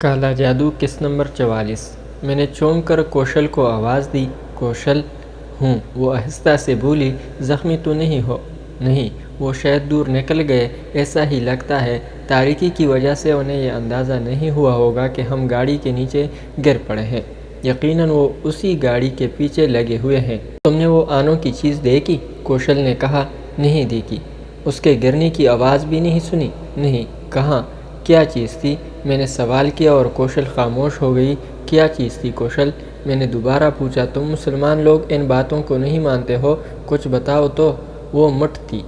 کالا جادو قسط نمبر 44۔ میں نے چونک کر کوشل کو آواز دی۔ کوشل، ہوں۔ وہ آہستہ سے بولی، زخمی تو نہیں ہو؟ نہیں، وہ شاید دور نکل گئے، ایسا ہی لگتا ہے۔ تاریکی کی وجہ سے انہیں یہ اندازہ نہیں ہوا ہوگا کہ ہم گاڑی کے نیچے گر پڑے ہیں۔ یقیناً وہ اسی گاڑی کے پیچھے لگے ہوئے ہیں۔ تم نے وہ آنوں کی چیز دیکھی؟ کوشل نے کہا۔ نہیں دیکھی۔ اس کے گرنے کی آواز بھی نہیں سنی؟ نہیں۔ کہاں؟ کیا چیز تھی؟ میں نے سوال کیا اور کوشل خاموش ہو گئی۔ کیا چیز تھی کوشل؟ میں نے دوبارہ پوچھا۔ تم مسلمان لوگ ان باتوں کو نہیں مانتے ہو، کچھ بتاؤ تو۔ وہ مٹھ تھی۔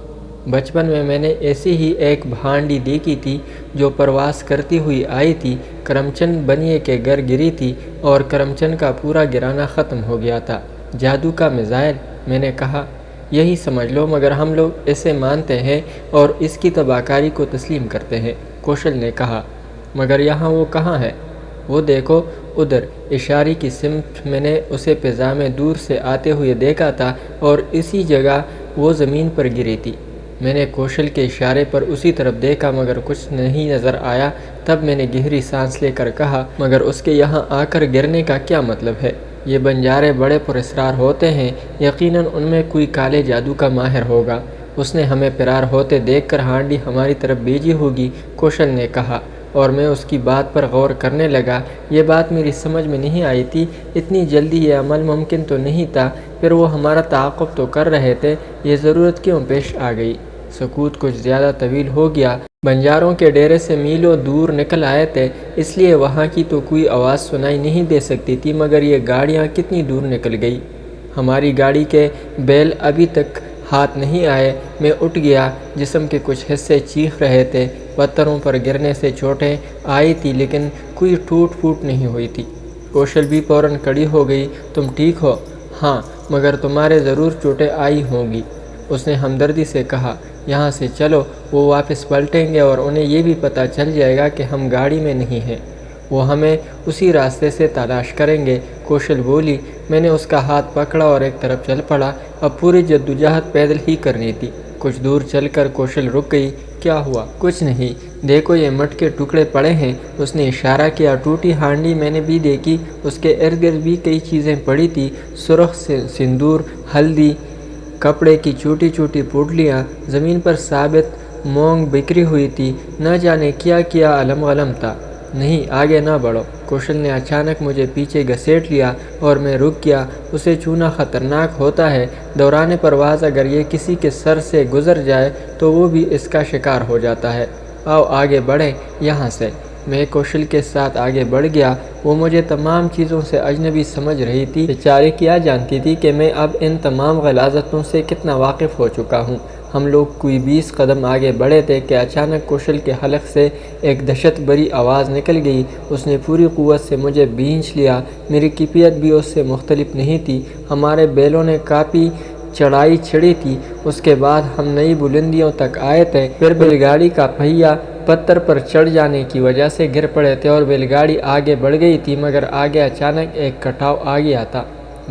بچپن میں نے ایسی ہی ایک بھانڈی دیکھی تھی جو پرواز کرتی ہوئی آئی تھی، کرم چند بنیے کے گھر گری تھی اور کرم چند کا پورا گرانا ختم ہو گیا تھا۔ جادو کا میزائل؟ میں نے کہا۔ یہی سمجھ لو، مگر ہم لوگ اسے مانتے ہیں اور اس کی تباہ کاری کو تسلیم کرتے ہیں، کوشل نے کہا۔ مگر یہاں وہ کہاں ہے؟ وہ دیکھو، ادھر۔ اشارے کی سمت۔ میں نے اسے فضا میں دور سے آتے ہوئے دیکھا تھا اور اسی جگہ وہ زمین پر گری تھی۔ میں نے کوشل کے اشارے پر اسی طرف دیکھا مگر کچھ نہیں نظر آیا۔ تب میں نے گہری سانس لے کر کہا، مگر اس کے یہاں آ کر گرنے کا کیا مطلب ہے؟ یہ بنجارے بڑے پراسرار ہوتے ہیں، یقیناً ان میں کوئی کالے جادو کا ماہر ہوگا۔ اس نے ہمیں فرار ہوتے دیکھ کر ہانڈی ہماری طرف بھیجی ہوگی، کوشل نے کہا، اور میں اس کی بات پر غور کرنے لگا۔ یہ بات میری سمجھ میں نہیں آئی تھی، اتنی جلدی یہ عمل ممکن تو نہیں تھا، پھر وہ ہمارا تعاقب تو کر رہے تھے، یہ ضرورت کیوں پیش آ گئی؟ سکوت کچھ زیادہ طویل ہو گیا۔ بنجاروں کے ڈیرے سے میلوں دور نکل آئے تھے، اس لیے وہاں کی تو کوئی آواز سنائی نہیں دے سکتی تھی، مگر یہ گاڑیاں کتنی دور نکل گئی؟ ہماری گاڑی کے بیل ابھی تک ہاتھ نہیں آئے۔ میں اٹھ گیا۔ جسم کے کچھ حصے چیخ رہے تھے۔ پتھروں پر گرنے سے چوٹیں آئی تھی لیکن کوئی ٹوٹ پھوٹ نہیں ہوئی تھی۔ کوشل بھی فوراً کھڑی ہو گئی۔ تم ٹھیک ہو؟ ہاں، مگر تمہارے ضرور چوٹیں آئی ہوں گی، اس نے ہمدردی سے کہا۔ یہاں سے چلو، وہ واپس پلٹیں گے اور انہیں یہ بھی پتہ چل جائے گا کہ ہم گاڑی میں نہیں ہیں۔ وہ ہمیں اسی راستے سے تلاش کریں گے، کوشل بولی۔ میں نے اس کا ہاتھ پکڑا اور ایک طرف چل پڑا۔ اب پوری جدوجہد پیدل ہی کرنی تھی۔ کچھ دور چل کر کوشل رک گئی۔ کیا ہوا؟ کچھ نہیں، دیکھو یہ مٹھ کے ٹکڑے پڑے ہیں، اس نے اشارہ کیا۔ ٹوٹی ہانڈی میں نے بھی دیکھی، اس کے ارد گرد بھی کئی چیزیں پڑی تھی، سرخ سندور، ہلدی، کپڑے کی چھوٹی چھوٹی پوٹلیاں، زمین پر ثابت مونگ بکھری ہوئی تھی، نہ جانے کیا کیا علم غلم تھا۔ نہیں، آگے نہ بڑھو، کوشل نے اچانک مجھے پیچھے گھسیٹ لیا اور میں رک گیا۔ اسے چھونا خطرناک ہوتا ہے، دوران پرواز اگر یہ کسی کے سر سے گزر جائے تو وہ بھی اس کا شکار ہو جاتا ہے۔ آؤ آگے بڑھیں یہاں سے۔ میں کوشل کے ساتھ آگے بڑھ گیا۔ وہ مجھے تمام چیزوں سے اجنبی سمجھ رہی تھی، بیچاری کیا جانتی تھی کہ میں اب ان تمام غلاظتوں سے کتنا واقف ہو چکا ہوں۔ ہم لوگ کوئی 20 قدم آگے بڑھے تھے کہ اچانک کوشل کے حلق سے ایک دہشت بھری آواز نکل گئی۔ اس نے پوری قوت سے مجھے بھینچ لیا۔ میری کیفیت بھی اس سے مختلف نہیں تھی۔ ہمارے بیلوں نے کافی چڑھائی چڑھی تھی، اس کے بعد ہم نئی بلندیوں تک آئے تھے۔ پھر بیل گاڑی کا پہیہ پتھر پر چڑھ جانے کی وجہ سے گر پڑے تھے اور بیل گاڑی آگے بڑھ گئی تھی، مگر آگے اچانک ایک کٹاؤ آ گیا تھا۔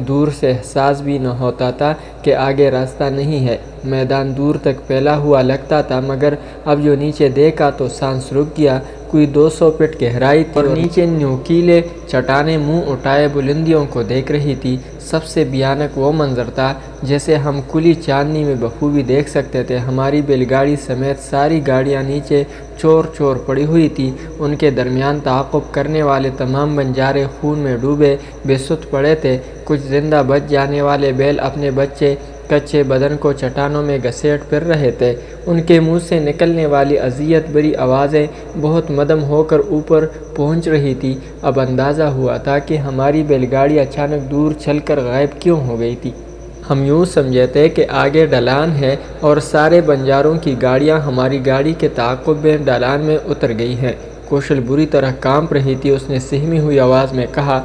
دور سے احساس بھی نہ ہوتا تھا کہ آگے راستہ نہیں ہے۔ میدان دور تک پھیلا ہوا لگتا تھا، مگر اب جو نیچے دیکھا تو سانس رک گیا۔ کوئی 200 فٹ گہرائی تھی اور نیچے نوکیلے چٹانیں منہ اٹھائے بلندیوں کو دیکھ رہی تھی۔ سب سے بھیانک وہ منظر تھا جسے ہم کھلی چاندنی میں بخوبی دیکھ سکتے تھے۔ ہماری بیل گاڑی سمیت ساری گاڑیاں نیچے چور چور پڑی ہوئی تھی، ان کے درمیان تعاقب کرنے والے تمام بنجارے خون میں ڈوبے بے سدھ پڑے تھے۔ کچھ زندہ بچ جانے والے بیل اپنے بچے کچے بدن کو چٹانوں میں گھسیٹ پھر رہے تھے۔ ان کے منہ سے نکلنے والی اذیت بھری آوازیں بہت مدھم ہو کر اوپر پہنچ رہی تھی۔ اب اندازہ ہوا تھا کہ ہماری بیل گاڑی اچانک دور چل کر غائب کیوں ہو گئی تھی۔ ہم یوں سمجھے تھے کہ آگے ڈھلان ہے اور سارے بنجاروں کی گاڑیاں ہماری گاڑی کے تعاقب میں ڈھلان میں اتر گئی ہیں۔ کوشل بری طرح کانپ رہی تھی۔ اس نے سہمی ہوئی آواز میں کہا،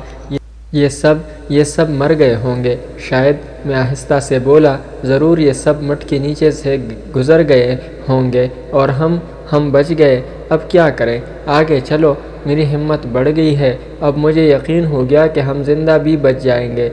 یہ سب مر گئے ہوں گے شاید۔ میں آہستہ سے بولا، ضرور یہ سب مٹھ کے نیچے سے گزر گئے ہوں گے اور ہم بچ گئے۔ اب کیا کریں؟ آگے چلو۔ میری ہمت بڑھ گئی ہے۔ اب مجھے یقین ہو گیا کہ ہم زندہ بھی بچ جائیں گے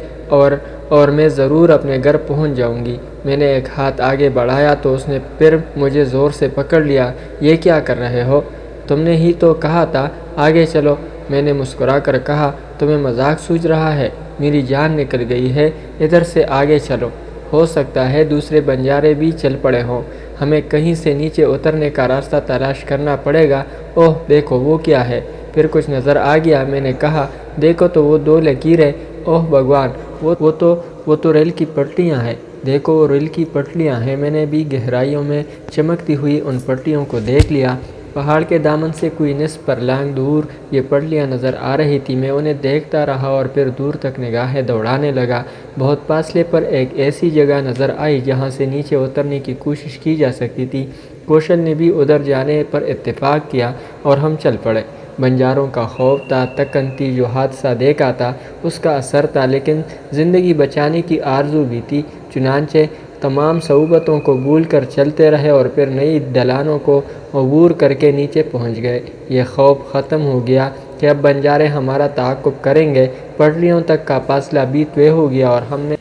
اور میں ضرور اپنے گھر پہنچ جاؤں گی۔ میں نے ایک ہاتھ آگے بڑھایا تو اس نے پھر مجھے زور سے پکڑ لیا۔ یہ کیا کر رہے ہو؟ تم نے ہی تو کہا تھا آگے چلو۔ میں نے مسکرا کر کہا، تمہیں مذاق سوچ رہا ہے؟ میری جان نکل گئی ہے، ادھر سے آگے چلو۔ ہو سکتا ہے دوسرے بنجارے بھی چل پڑے ہوں، ہمیں کہیں سے نیچے اترنے کا راستہ تلاش کرنا پڑے گا۔ اوہ دیکھو وہ کیا ہے؟ پھر کچھ نظر آ گیا۔ میں نے کہا، دیکھو تو وہ دو لکیریں۔ اوہ بھگوان، وہ تو ریل کی پٹریاں ہیں۔ دیکھو وہ ریل کی پٹریاں ہیں۔ میں نے بھی گہرائیوں میں چمکتی ہوئی ان پٹریوں کو دیکھ لیا۔ پہاڑ کے دامن سے کوئی نصف پرلانگ دور یہ پٹریاں نظر آ رہی تھی۔ میں انہیں دیکھتا رہا اور پھر دور تک نگاہیں دوڑانے لگا۔ بہت فاصلے پر ایک ایسی جگہ نظر آئی جہاں سے نیچے اترنے کی کوشش کی جا سکتی تھی۔ کوشل نے بھی ادھر جانے پر اتفاق کیا اور ہم چل پڑے۔ بنجاروں کا خوف تھا، تکنتی جو حادثہ دیکھا تھا اس کا اثر تھا، لیکن زندگی بچانے کی آرزو بھی تھی۔ چنانچہ تمام صعوبتوں کو بھول کر چلتے رہے اور پھر نئی ڈھلانوں کو عبور کر کے نیچے پہنچ گئے۔ یہ خوف ختم ہو گیا کہ اب بنجارے ہمارا تعاقب کریں گے۔ پٹریوں تک کا فاصلہ بھی طے ہو گیا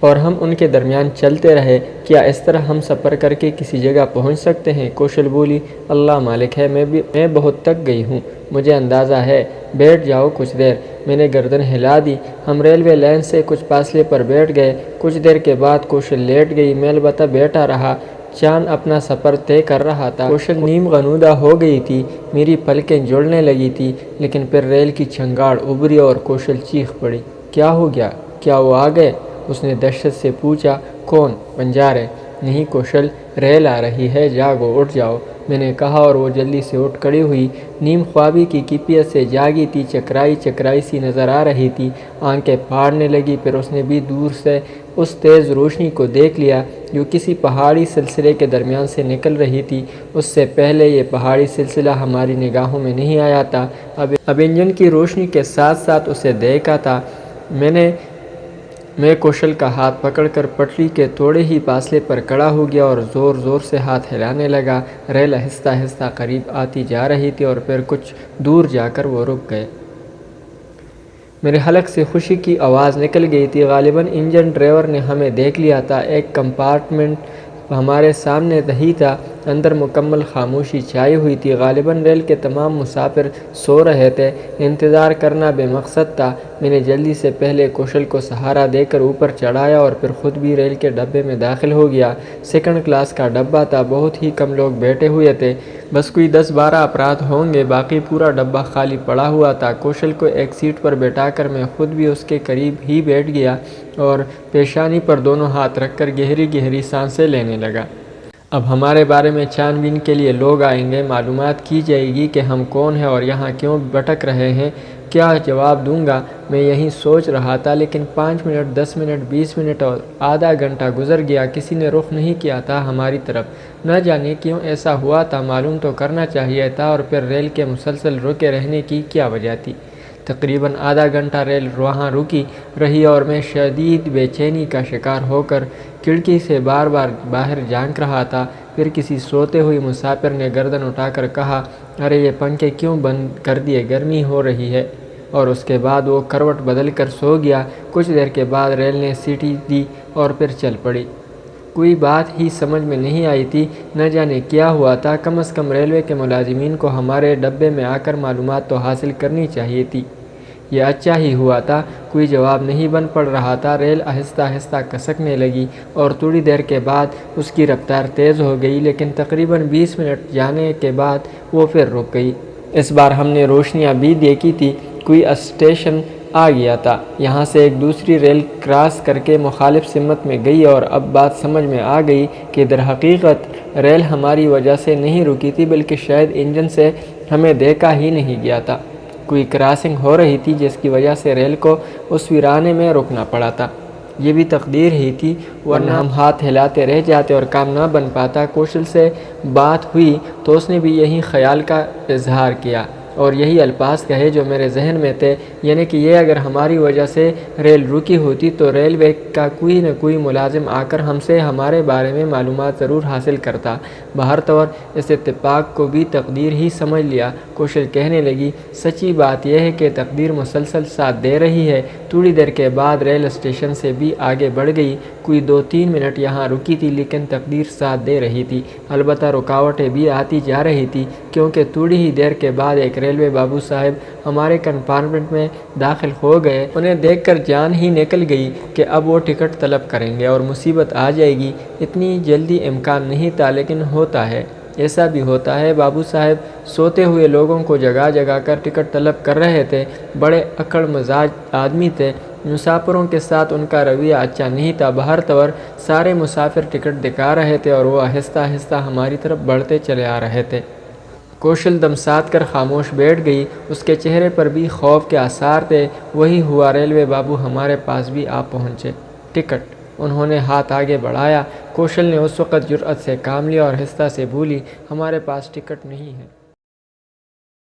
اور ہم ان کے درمیان چلتے رہے۔ کیا اس طرح ہم سفر کر کے کسی جگہ پہنچ سکتے ہیں؟ کوشل بولی، اللہ مالک ہے، میں بہت تک گئی ہوں، مجھے اندازہ ہے۔ بیٹھ جاؤ کچھ دیر۔ میں نے گردن ہلا دی۔ ہم ریلوے لائن سے کچھ فاصلے پر بیٹھ گئے۔ کچھ دیر کے بعد کوشل لیٹ گئی، میں البتہ بیٹھا رہا۔ چاند اپنا سفر طے کر رہا تھا۔ کوشل نیم غنودہ ہو گئی تھی، میری پلکیں جڑنے لگی تھی، لیکن پھر ریل کی چنگاڑ ابھری اور کوشل چیخ پڑی۔ کیا ہو گیا؟ کیا وہ آ گئے؟ اس نے دہشت سے پوچھا۔ کون؟ بنجارے؟ نہیں کوشل، ریل آ رہی ہے، جاگو، اٹھ جاؤ، میں نے کہا اور وہ جلدی سے اٹھ کھڑی ہوئی۔ نیم خوابی کی کیفیت سے جاگی تھی، چکرائی سی نظر آ رہی تھی، آنکھیں پھاڑنے لگی۔ پھر اس نے بھی دور سے اس تیز روشنی کو دیکھ لیا جو کسی پہاڑی سلسلے کے درمیان سے نکل رہی تھی۔ اس سے پہلے یہ پہاڑی سلسلہ ہماری نگاہوں میں نہیں آیا تھا، اب انجن کی روشنی کے ساتھ ساتھ اسے دیکھا تھا۔ میں کوشل کا ہاتھ پکڑ کر پٹری کے تھوڑے ہی فاصلے پر کھڑا ہو گیا اور زور زور سے ہاتھ ہلانے لگا۔ ریل آہستہ آہستہ قریب آتی جا رہی تھی اور پھر کچھ دور جا کر وہ رک گئے۔ میرے حلق سے خوشی کی آواز نکل گئی تھی، غالباً انجن ڈرائیور نے ہمیں دیکھ لیا تھا۔ ایک کمپارٹمنٹ ہمارے سامنے ہی تھا، اندر مکمل خاموشی چھائی ہوئی تھی، غالباً ریل کے تمام مسافر سو رہے تھے۔ انتظار کرنا بے مقصد تھا۔ میں نے جلدی سے پہلے کوشل کو سہارا دے کر اوپر چڑھایا اور پھر خود بھی ریل کے ڈبے میں داخل ہو گیا۔ سیکنڈ کلاس کا ڈبہ تھا، بہت ہی کم لوگ بیٹھے ہوئے تھے، بس کوئی 10-12 افراد ہوں گے، باقی پورا ڈبہ خالی پڑا ہوا تھا۔ کوشل کو ایک سیٹ پر بیٹھا کر میں خود بھی اس کے قریب ہی بیٹھ گیا اور پیشانی پر دونوں ہاتھ رکھ کر گہری گہری سانسیں لینے لگا۔ اب ہمارے بارے میں چھان بین کے لیے لوگ آئیں گے، معلومات کی جائے گی کہ ہم کون ہیں اور یہاں کیوں بھٹک رہے ہیں۔ کیا جواب دوں گا؟ میں یہی سوچ رہا تھا، لیکن 5 منٹ، 10 منٹ، 20 منٹ اور آدھا گھنٹہ گزر گیا، کسی نے رخ نہیں کیا تھا ہماری طرف۔ نہ جانے کیوں ایسا ہوا تھا، معلوم تو کرنا چاہیے تھا، اور پھر ریل کے مسلسل رکے رہنے کی کیا وجہ تھی؟ تقریباً آدھا گھنٹہ ریل وہاں رکی رہی اور میں شدید بے چینی کا شکار ہو کر کھڑکی سے بار بار باہر جھانک رہا تھا۔ پھر کسی سوتے ہوئے مسافر نے گردن اٹھا کر کہا، ارے یہ پنکھے کیوں بند کر دیے، گرمی ہو رہی ہے، اور اس کے بعد وہ کروٹ بدل کر سو گیا۔ کچھ دیر کے بعد ریل نے سیٹی دی اور پھر چل پڑی۔ کوئی بات ہی سمجھ میں نہیں آئی تھی، نہ جانے کیا ہوا تھا۔ کم از کم ریلوے کے ملازمین کو ہمارے ڈبے میں آ کر معلومات تو حاصل کرنی چاہیے تھی۔ یہ اچھا ہی ہوا تھا، کوئی جواب نہیں بن پڑ رہا تھا۔ ریل آہستہ آہستہ کھسکنے لگی اور تھوڑی دیر کے بعد اس کی رفتار تیز ہو گئی، لیکن تقریباً 20 منٹ جانے کے بعد وہ پھر رک گئی۔ اس بار ہم نے روشنیاں بھی دیکھی تھی، کوئی اسٹیشن آ گیا تھا، یہاں سے ایک دوسری ریل کراس کر کے مخالف سمت میں گئی، اور اب بات سمجھ میں آ گئی کہ درحقیقت ریل ہماری وجہ سے نہیں رکی تھی، بلکہ شاید انجن سے ہمیں دیکھا ہی نہیں گیا تھا۔ کوئی کراسنگ ہو رہی تھی جس کی وجہ سے ریل کو اس ویرانے میں رکنا پڑا تھا۔ یہ بھی تقدیر ہی تھی، ورنہ ہم ہاتھ ہلاتے رہ جاتے اور کام نہ بن پاتا۔ کوشل سے بات ہوئی تو اس نے بھی یہی خیال کا اظہار کیا اور یہی الفاظ کہے جو میرے ذہن میں تھے، یعنی کہ یہ اگر ہماری وجہ سے ریل رکی ہوتی تو ریلوے کا کوئی نہ کوئی ملازم آ کر ہم سے ہمارے بارے میں معلومات ضرور حاصل کرتا۔ بہر طور اس اتفاق کو بھی تقدیر ہی سمجھ لیا۔ کوشل کہنے لگی، سچی بات یہ ہے کہ تقدیر مسلسل ساتھ دے رہی ہے۔ تھوڑی دیر کے بعد ریل اسٹیشن سے بھی آگے بڑھ گئی، کوئی 2-3 منٹ یہاں رکی تھی، لیکن تقدیر ساتھ دے رہی تھی، البتہ رکاوٹیں بھی آتی جا رہی تھی۔ کیونکہ تھوڑی ہی دیر کے بعد ایک ریلوے بابو صاحب ہمارے کنپارٹمنٹ میں داخل ہو گئے۔ انہیں دیکھ کر جان ہی نکل گئی کہ اب وہ ٹکٹ طلب کریں گے اور مصیبت آ جائے گی۔ اتنی جلدی امکان نہیں تھا، لیکن ہوتا ہے، ایسا بھی ہوتا ہے۔ بابو صاحب سوتے ہوئے لوگوں کو جگا جگا کر ٹکٹ طلب کر رہے تھے۔ بڑے اکڑ مزاج آدمی تھے۔ مسافروں کے ساتھ ان کا رویہ اچھا نہیں تھا۔ بہر طور سارے مسافر ٹکٹ دکھا رہے تھے اور وہ آہستہ آہستہ ہماری طرف بڑھتے چلے آ رہے تھے۔ کوشل دم ساتھ کر خاموش بیٹھ گئی۔ اس کے چہرے پر بھی خوف کے آثار تھے۔ وہی ہوا، ریلوے بابو ہمارے پاس بھی آ پہنچے۔ ٹکٹ؟ انہوں نے ہاتھ آگے بڑھایا۔ کوشل نے اس وقت جرأت سے کام لیا اور آہستہ سے بولی، ہمارے پاس ٹکٹ نہیں ہے۔